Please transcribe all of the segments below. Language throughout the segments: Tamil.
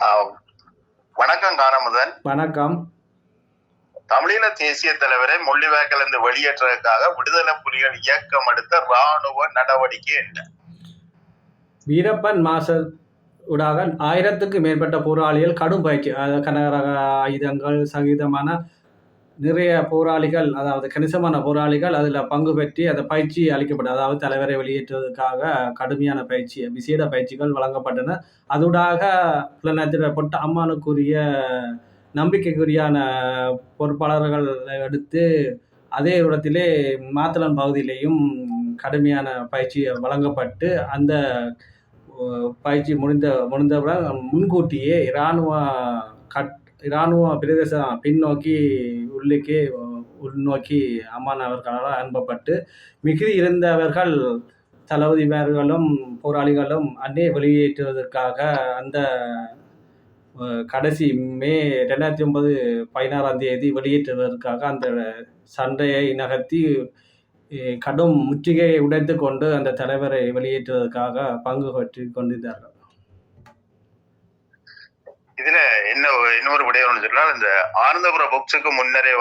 ஆஹ் வணக்கம் கானமுதன். வணக்கம். தமிழீழ தேசிய தலைவரை முள்ளிவாய்க்கிலிருந்து வெளியேற்றுவதற்காக விடுதலை புலிகள் இயக்கம் எடுத்த இராணுவ நடவடிக்கை என்ன? வீரப்பன் மாஸ்டர் ஊடாக 1000க்கும் மேற்பட்ட போராளிகள் கடும் பயிற்சி, கனரக ஆயுதங்கள் சகிதமான நிறைய போராளிகள், அதாவது கணிசமான போராளிகள் அதில் பங்கு பெற்றி அந்த பயிற்சி அளிக்கப்பட்டது. அதாவது தலைவரை வெளியேற்றுவதற்காக கடுமையான பயிற்சி, விசேட பயிற்சிகள் வழங்கப்பட்டன. அதூடாக புலனத்திடப்பட்ட அம்மானுக்குரிய நம்பிக்கைக்குரியான பொறுப்பாளர்கள் எடுத்து அதே இடத்திலே மாத்தளன் பகுதியிலேயும் கடுமையான பயிற்சி வழங்கப்பட்டு அந்த பயிற்சி முடிந்தவுடன் முன்கூட்டியே இராணுவ பிரதேசம் பின்னோக்கி உள்நோக்கி அம்மான் அவர்களால் அனுப்பப்பட்டு மிகுதி இருந்தவர்கள் தளபதிமார்களும் போராளிகளும் அன்னே வெளியேற்றுவதற்காக அந்த கடைசி மே 2009 16ஆம் தேதி வெளியேற்றுவதற்காக அந்த சண்டையை நகர்த்தி கடும் முற்றுகையை உடைத்து கொண்டு அந்த தலைவரை வெளியேற்றுவதற்காக பங்கு பற்றி கொண்டிருந்தார்கள். இதுல இன்னொரு விடயம் சொன்னால், இந்த ஆனந்தபுர புக்ஸுக்கு முன்னரே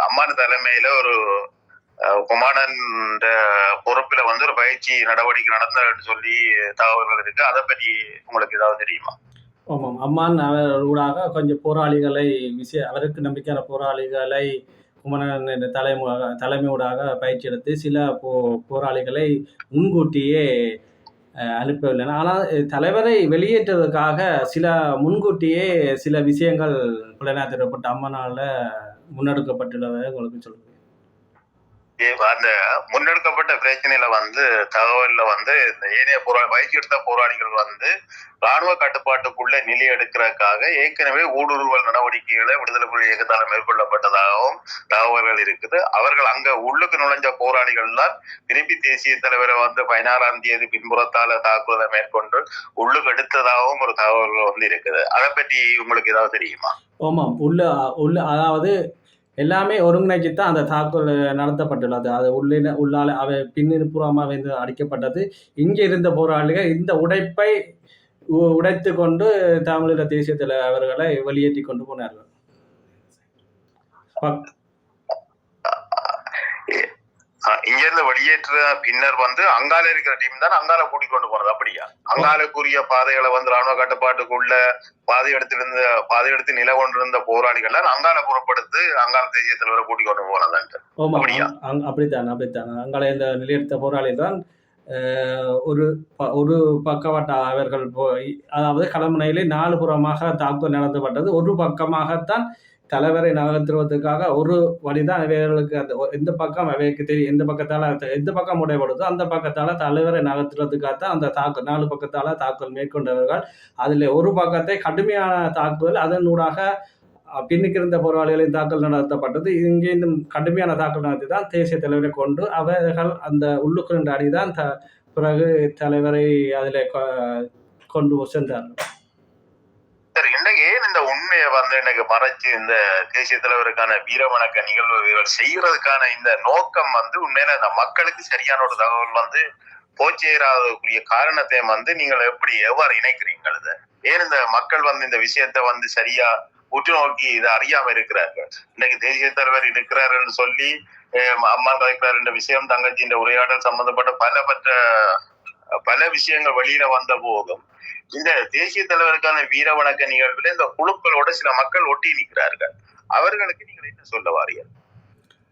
அம்மான் தலைமையில ஒரு குமாரன் பொறுப்புல ஒரு பயிற்சி நடவடிக்கை நடந்ததுன்னு சொல்லி தகவல்கள் இருக்கு. அதை பற்றி உங்களுக்கு ஏதாவது தெரியுமா? ஆமாம், அம்மான் அவர்களூடாக கொஞ்சம் போராளிகளை அவருக்கு நம்பிக்கையான போராளிகளை குமரன் தலைமையூடாக பயிற்சி எடுத்து சில போராளிகளை முன்கூட்டியே அனுப்பவில்லை. ஆனால் தலைவரை வெளியேற்றுவதற்காக முன்கூட்டியே சில விஷயங்கள் புலனாய்விடப்பட்ட அம்மனால் முன்னெடுக்கப்பட்டுள்ளதை உங்களுக்கு சொல்லுங்கள். அந்த முன்னெடுக்கப்பட்ட பிரச்சனையில தகவல்ல இந்த ஏனைய பயிற்சி எடுத்த போராளிகள் ராணுவ கட்டுப்பாட்டுக்குள்ள நிலை எடுக்கிறதுக்காக ஏற்கனவே ஊடுருவல் நடவடிக்கைகளை விடுதலை புலி இயக்கத்தால் மேற்கொள்ளப்பட்டதாகவும் தகவல்கள் இருக்குது. அவர்கள் அங்க உள்ளுக்கு நுழைஞ்ச போராளிகள் தான் திருப்பி தேசிய தலைவரை 16ஆம் தேதி பின்புறத்தால தாக்குதலை மேற்கொண்டு உள்ளுக்கு எடுத்ததாகவும் ஒரு தகவல்கள் இருக்குது. அதை பற்றி உங்களுக்கு ஏதாவது தெரியுமா? ஆமாம், அதாவது எல்லாமே ஒருங்கிணைச்சு தான் அந்த தாக்குதல் நடத்தப்பட்டுள்ளது. அது உள்ளால அவை பின்னிருப்புறமாக அடிக்கப்பட்டது. இங்கே இருந்த போராளிகள் இந்த உடைப்பை உடைத்து கொண்டு தமிழீழ தேசிய தலைவர்களை வெளியேற்றி கொண்டு போனார்கள். இங்க இருந்து வெளியேற்ற பின்னர் அங்கால இருக்கிற டீம் தான் அங்கால கூட்டிக் கொண்டு போனது. அப்படியா? அங்காலுக்குரிய பாதைகளை ராணுவ கட்டுப்பாட்டுக்குள்ள பாதை எடுத்து நில கொண்டிருந்த போராளிகள் அங்கால புறப்படுத்து அங்கால தேசிய தலைவரை கூட்டிக் கொண்டு போனது. அப்படித்தான் அங்கால இந்த நிலையெடுத்த போராளிகள் தான் ஒரு பக்கவாட்ட அவர்கள் அதாவது களமுனையிலே 4 புறமாக தாக்குதல் நடத்தப்பட்டது. ஒரு பக்கமாகத்தான் தலைவரை நகர்த்துவதற்காக ஒரு வழிதான் இவர்களுக்கு அந்த எந்த பக்கம் அவைக்கு தெரியும், எந்த பக்கம் உடைபடுதோ அந்த பக்கத்தால தலைவரை நகர்த்துறதுக்காகத்தான் அந்த 4 பக்கத்தால தாக்குதல் மேற்கொண்டவர்கள். அதில் ஒரு பக்கத்தை கடுமையான தாக்குதல், அதனூடாக பின்னுக்கு இருந்த போராளிகளின் தாக்குதல் நடத்தப்பட்டது. இங்கே இந்த கடுமையான தாக்குதல் நடத்தி தான் தேசிய தலைவரை கொண்டு அவர்கள் அந்த உள்ளுக்கு நின்ற அணிதான் பிறகு தலைவரை அதில் கொண்டு சென்றார்கள். ஏன் இந்த உண்மையை எனக்கு மறைச்சு இந்த தேசிய தலைவருக்கான வீரவணக்க நிகழ்வுகள் செய்யறதுக்கான இந்த நோக்கம் உண்மையில அந்த மக்களுக்கு சரியான ஒரு தகவல் போச்சேராதக்கூடிய காரணத்தை நீங்கள் எவ்வாறு இணைக்கிறீங்கள்? ஏன் இந்த மக்கள் இந்த விஷயத்த சரியா உற்று நோக்கி இதை அறியாம இருக்கிறார்கள்? இன்னைக்கு தேசிய தலைவர் இருக்கிறாருன்னு சொல்லி அம்மா கலைக்கிறார் என்ற விஷயம், தங்கச்சியின் உரையாடல் சம்பந்தப்பட்ட பல விஷயங்கள் வெளியில வந்த போதும் இந்த தேசிய தலைவருக்கான வீர வணக்க நிகழ்வுல இந்த குழுக்களோட சில மக்கள் ஒட்டி நிற்கிறார்கள். அவர்களுக்கு நீங்கள் என்ன சொல்ல வாரீர்கள்?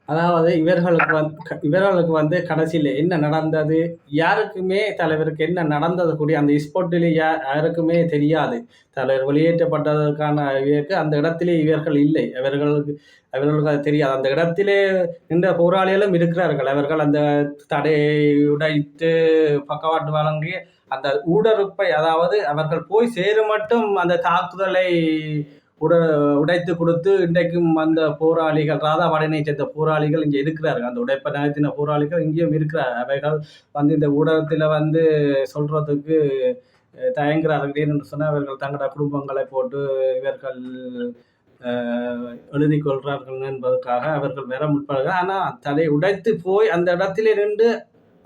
அதாவது இவர்களுக்கு கடைசியில் என்ன நடந்தது, யாருக்குமே தலைவருக்கு என்ன நடந்தது கூடிய அந்த ஸ்பாட்டிலே யாருக்குமே தெரியாது. தலைவர் வெளியேற்றப்பட்டதற்கான அந்த இடத்திலே இவர்கள் இல்லை. அவர்களுக்கு அது தெரியாது. அந்த இடத்திலே நின்ற போராளிகளும் இருக்கிறார்கள். அவர்கள் அந்த தடையை உடைத்து பக்கவாட்டு வழங்கி அந்த ஊடறுப்பை, அதாவது அவர்கள் போய் சேரும் மட்டும் அந்த தாக்குதலை உடைத்து கொடுத்து இன்றைக்கும் அந்த போராளிகள், ராதாபாடினை சேர்ந்த போராளிகள் இங்கே இருக்கிறார்கள். அந்த உடைப்பை நகர்த்தின போராளிகள் இங்கேயும் இருக்கிறார். அவைகள் இந்த ஊடகத்தில் சொல்றதுக்கு தயங்குகிறார்கள். ஏனென்று சொன்னால் அவர்கள் தங்களோட குடும்பங்களை போட்டு இவர்கள் எழுதி கொள்கிறார்கள் என்பதற்காக அவர்கள் வர முற்படுகிறார்கள். ஆனால் தலை உடைத்து போய் அந்த இடத்திலே நின்று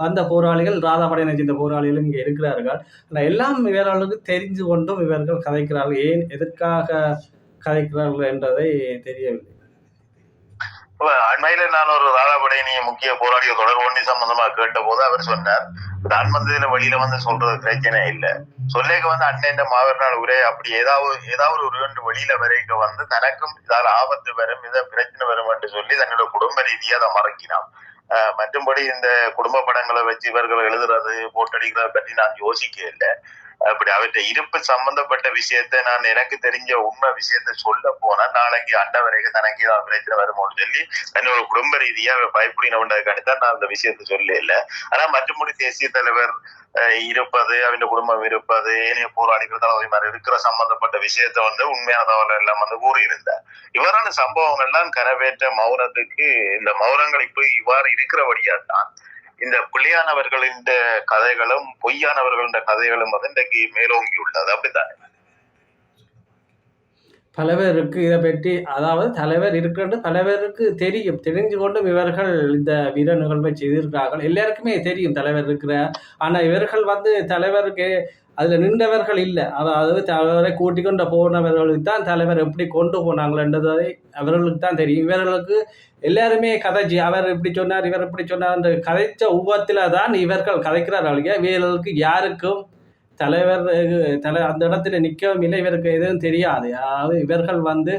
அந்த போராளிகள் ராதாபடையனை சேர்ந்த போராளிகளும் இங்கே இருக்கிறார்கள். ஆனால் எல்லாம் இவர்களுக்கு தெரிஞ்சு கொண்டும் இவர்கள் கதைக்கிறார்கள். ஏன் எதற்காக கதைக்கிறார்கள் என்றதை தெரியவில்லை. அண்மையில நான் ஒரு ராதாபடையனி முக்கிய போராளிய தொடர் ஒண்ணி சம்பந்தமா கேட்ட போது அவர் சொன்னார், நான் வந்ததுல வெளியில வந்து சொல்றது பிரச்சனை இல்லை, சொல்லேக்க வந்து அண்ணன் மாவீரர் உரை அப்படி ஏதாவது ஒரு ரெண்டு வெளியில வரைக்கும் வந்து தனக்கும் இதால ஆபத்து வரும், இதை பிரச்சனை வரும் என்று சொல்லி தன்னோட குடும்ப ரீதியா அதை மறக்கினான். மற்றும்படி இந்த குடும்ப படங்களை வச்சு இவர்கள் எழுதுறது போட்டடிக்கிறத பற்றி நான் யோசிக்க இல்லை. அப்படி அவற்றை இருப்பு சம்பந்தப்பட்ட விஷயத்த நான் எனக்கு தெரிஞ்ச உண்மை விஷயத்த சொல்ல போனா நாளைக்கு அண்ட வரைக்கும் தனக்கு பிரச்சனை வருமோன்னு சொல்லி தன்னோட குடும்ப ரீதியா பயப்படினவன்றதுக்காண்டித்தான் நான் அந்த விஷயத்த சொல்ல இல்லை. ஆனா மற்றபடி தேசிய தலைவர் இருப்பது, அவங்க குடும்பம் இருப்பது, ஏனைய போராளிகள் தலைவரிமார் இருக்கிற சம்பந்தப்பட்ட விஷயத்த வந்து உண்மையான தகவல் எல்லாம் வந்து கூறியிருந்தார். இவ்வாறான சம்பவங்கள்லாம் கரவேற்ற மௌனத்துக்கு இந்த மௌனங்கள் இப்ப இவ்வாறு இருக்கிறபடியால்தான் இந்த பிள்ளையானவர்களின் கதைகளும் பொய்யானவர்களின் கதைகளும் வந்து இன்றைக்கு மேலோங்கி உள்ளது. அப்படித்தானே? பல பேருக்கு இதை பற்றி, அதாவது தலைவர் இருக்கிறது பல பேருக்கு தெரியும், தெரிஞ்சு கொண்டும் இவர்கள் இந்த வீர நிகழ்வை செய்திருக்கிறார்கள். எல்லாருக்குமே தெரியும் தலைவர் இருக்கிறார். ஆனால் இவர்கள் வந்து தலைவருக்கு அதில் நின்றவர்கள் இல்லை. அதாவது தலைவரை கூட்டிக் கொண்டு போனவர்களுக்கு தான் தலைவர் எப்படி கொண்டு போனாங்களன்றதை அவர்களுக்கு தான் தெரியும். இவர்களுக்கு எல்லாருமே கதைச்சி அவர் இப்படி சொன்னார், இவர் இப்படி சொன்னார் என்று கதைச்ச உருவத்தில் தான் இவர்கள் கதைக்கிறார்கள். இவர்களுக்கு யாருக்கும் தலைவர் அந்த இடத்துல நிற்கவும் இல்லை, இவருக்கு எதுவும் தெரியாது. அதாவது இவர்கள் வந்து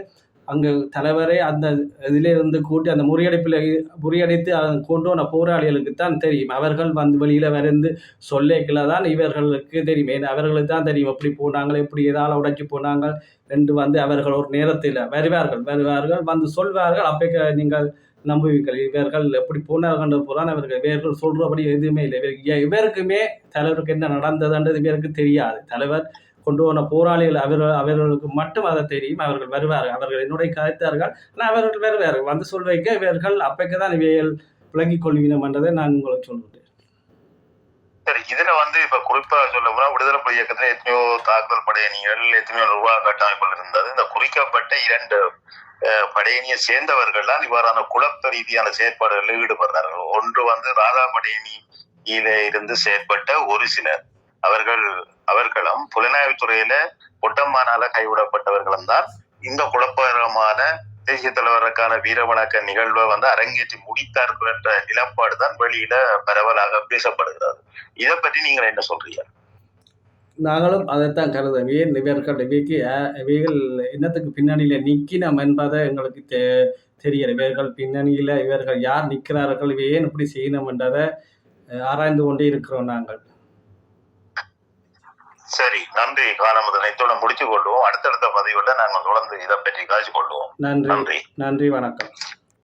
அங்கு தலைவரை அந்த இதிலிருந்து கூட்டி அந்த முறியடித்து கொண்டு வந்த போராளிகளுக்கு தான் தெரியும். அவர்கள் வந்து வெளியில வந்து சொல்லிக்கல தான் இவர்களுக்கு தெரியும். அவர்களுக்கு தான் தெரியும் எப்படி போனாங்க, எப்படி எதால உடைச்சு போனாங்க என்று வந்து அவர்கள் ஒரு நேரத்தில் வருவார்கள் வந்து சொல்வார்கள். அப்போ நீங்கள் நம்புவீர்கள் இவர்கள் எப்படி போனார்கள் போறான். இவர்கள் சொல்றபடி எதுவுமே இல்லை. இவருக்குமே தலைவருக்கு என்ன நடந்ததுன்றது இவருக்கு தெரியாது. தலைவர் கொண்டு போன போராளிகள் அவர்களுக்கு மட்டும் அதை தெரியும். அவர்கள் வருவார்கள், அவர்கள் என்னுடைய கதைத்தார்கள். ஆனால் அவர்கள் வருவார்கள் வந்து சொல்வைக்க இவர்கள் அப்பைக்குதான் இவைகள் விளங்கிக் கொள்வினம் என்றதை நான் உங்களுக்கு சொல்கிறேன். சரி, இதுல வந்து இப்ப குறிப்பா சொல்ல போனா விடுதலை புலி இயக்கத்துல எத்தனையோ தாக்குதல் படையணிகள், எத்தனையோ நிர்வாக கட்டமைப்புகள் இருந்தது. இந்த குறிக்கப்பட்ட 2 படையணியை சேர்ந்தவர்கள்லாம் இவ்வாறான குழப்ப ரீதியான செயற்பாடுகளில் ஈடுபடுறார்கள். ஒன்று வந்து ராதா படையணியில இருந்து செயற்பட்ட ஒரு சிலர், அவர்களும் புலனாய்வுத்துறையில ஒட்டம்மானால கைவிடப்பட்டவர்களும் தான் இந்த குழப்பகரமான தேசிய தலைவருக்கான வீரவணக்க நிகழ்வை வந்து அரங்கேற்றி முடித்தார்கள் என்ற நிலப்பாடு தான் வெளியில பரவலாக பேசப்படுகிறது. இதை பற்றி நீங்கள் என்ன சொல்றீங்க? நாங்களும் அதைத்தான் கருதும். ஏன் இவைகள் என்னத்துக்கு பின்னணியில நிக்கினம் என்பதை எங்களுக்கு தெரியல. இவர்கள் பின்னணியில இவர்கள் யார் நிற்கிறார்கள், ஏன் இப்படி செய்யணும் என்றதை ஆராய்ந்து கொண்டே இருக்கிறோம் நாங்கள். சரி, நன்றி. காலமுதனைத்தோட முடிச்சு கொள்வோம். அடுத்தடுத்த பதிவுல நாங்கள் தொடர்ந்து இதை பற்றி காய்ச்சி கொள்வோம். நன்றி, வணக்கம்.